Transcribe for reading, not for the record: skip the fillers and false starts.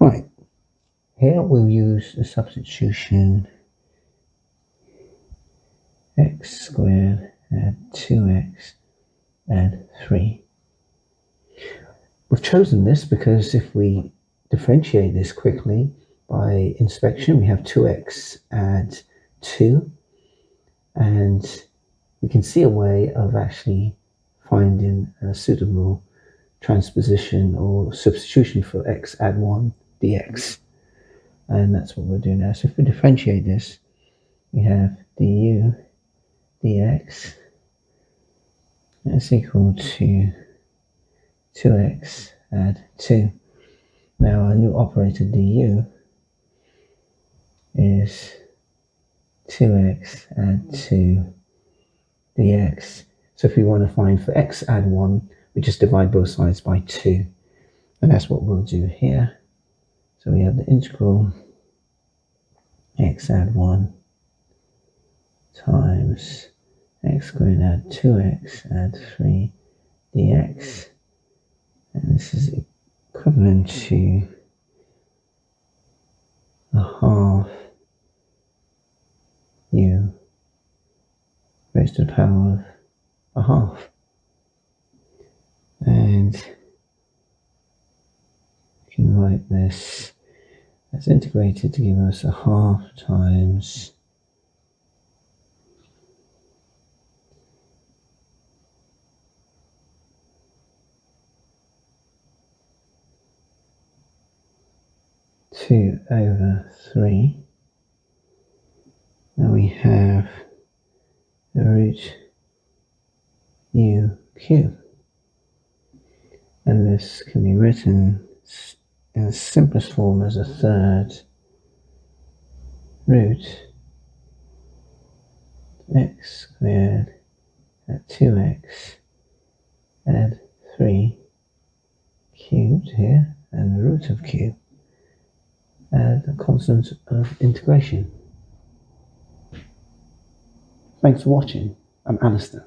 Right, here we'll use the substitution x squared add 2x add 3. We've chosen this because if we differentiate this quickly by inspection, we have 2x add 2, and we can see a way of actually finding a suitable transposition or substitution for x add 1 dx. And that's what we'll do now. So if we differentiate this, we have du dx is equal to 2x add 2. Now our new operator du is 2x add 2 dx. So if we want to find for x add 1, we just divide both sides by 2. And that's what we'll do here. So we have the integral x add 1 times x squared add 2x add 3 dx. And this is equivalent to a half u raised to the power of a half. And we can write this as integrated to give us a half times two over 3. Now we have the root u cubed. And this can be written in the simplest form as a third root x squared at 2x add 3 cubed here, and the root of cube, and the constant of integration. Thanks for watching. I'm Alistair.